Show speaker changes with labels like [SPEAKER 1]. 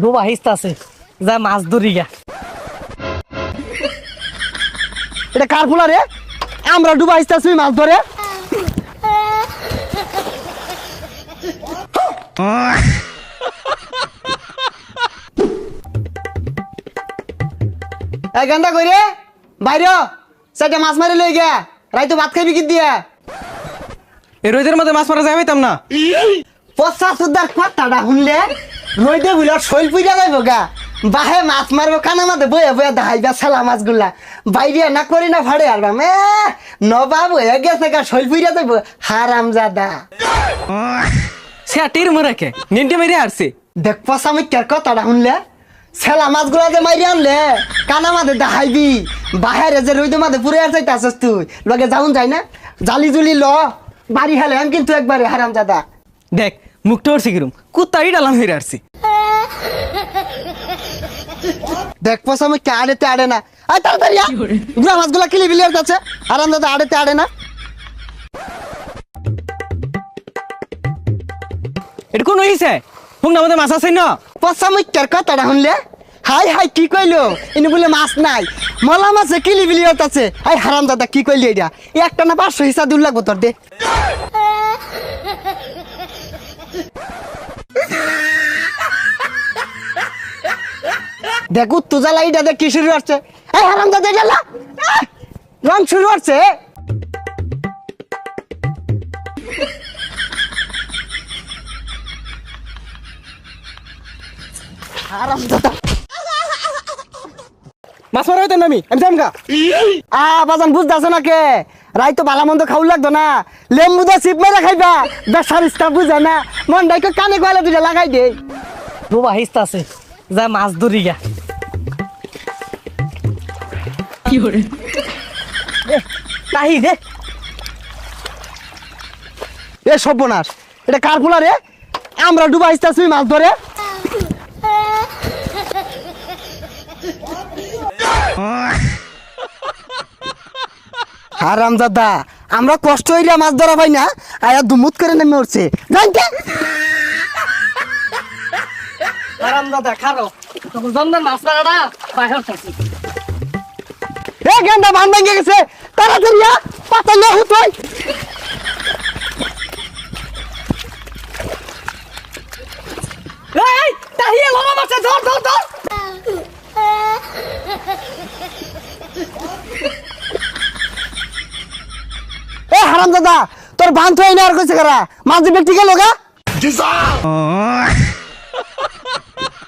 [SPEAKER 1] ডুবা হিস্তা আছে যা মাছ ধরি গা।
[SPEAKER 2] এটা কার ফুলা রে? আমরা ডুবা আসতেছি মাছ ধরে। এই গান্দা কই রে বাইরে সেটা মাছ মারি লই গিয়া রাই তো ভাত খাইবি কি দিয়া?
[SPEAKER 3] এই রোদের মধ্যে মাছ মারা যাবে তাম না।
[SPEAKER 2] পচা সুদার কথাটা শুনলে রইদে বুলার শৈল পুইরা যাইব গা। বাহে মাছ মারবো কানা মাঝে বয়ে বয়ে দেখাইবা ছেলা মাছগুলা বাইরে না করি না ফাড়ে আর মে নবাব হয়ে গেছে গা শৈল পুইরা যাইব হারাম জাদা।
[SPEAKER 3] সে তীর মরাকে নিন্টি মেরে আসছে।
[SPEAKER 2] দেখ পচা মিথ্যার কথাটা শুনলে ছেলা মাছগুলা যে মাইরে আনলে কানা মাঝে দেখাইবি বাহিরে যে রইদে মাঝে পুরে আর চাইতাছিস তুই লগে যাউন যাই না জালি জুলি ল বাড়ি হেলে আমি কিন্তু একবারে হারাম জাদা।
[SPEAKER 3] দেখ মুখটা ওর শিখিরুম কুত্তাই ডালাম হয়ে আসছে।
[SPEAKER 2] দেখ পচা মিথ্যা আড়েতে আড়ে না। আয় তাড়াতাড়ি গুলা মাছগুলা কিলি বিলিয়ার যাচ্ছে হারাম জাদা আড়েতে আড়ে না।
[SPEAKER 3] এটা কোন হইছে হুংনা মধ্যে মাছ আছে না।
[SPEAKER 2] পচা মিথ্যার কথাটা শুনলে হাই হাই কি কইলো ইনি বলে মাছ নাই মলা মাছে কিলি বিলিয়ার আছে। আই হারাম দাদা কি কইলি এটা একটা না 500 হিসাব দূর লাগবো তোর দে। দেখ উত্তু জ্বালা এটা দেখ কি শুরু হচ্ছে। এই হারাম দাদা জ্বালা রং শুরু হচ্ছে। হারাম দাদা
[SPEAKER 3] মাছ মারা হইতাম না আমি যাম গা।
[SPEAKER 2] বাজান বুঝতেছ না কে রাই তো ভালো মন্দ খাওয়া লাগতো না লেম্বু দা চিপ মেরে খাইবা বেসার ইস্তা বুঝে না মন ডাইকে কানে গলা দুটা লাগাই দে।
[SPEAKER 1] ডুবা হিস্তা আছে যা মাছ ধরি গা।
[SPEAKER 2] তাহি দে এ সর্বনাশ এটা কার ফুলা রে? আমরা ডুবা আসতেছি মাছ ধরে। হারাম দাদা আমরা কষ্ট হইলে মাছ ধরা পাই না আয়া দুমুত করে নেমে উঠছে জানতে।
[SPEAKER 1] হারাম দাদা খারো তখন জমদার মাছ মারাটা বাইরে থাকি।
[SPEAKER 2] এ গেন্দা বান ভেঙে গেছে তাড়াতাড়ি পাতা না হুতই।
[SPEAKER 1] এই তাহিয়া লমা মাছে ধর ধর ধর।
[SPEAKER 2] এ হারাম দাদা তোর বান তো এনে আর কইছে কারা মাঝে ব্যক্তি গেল গা।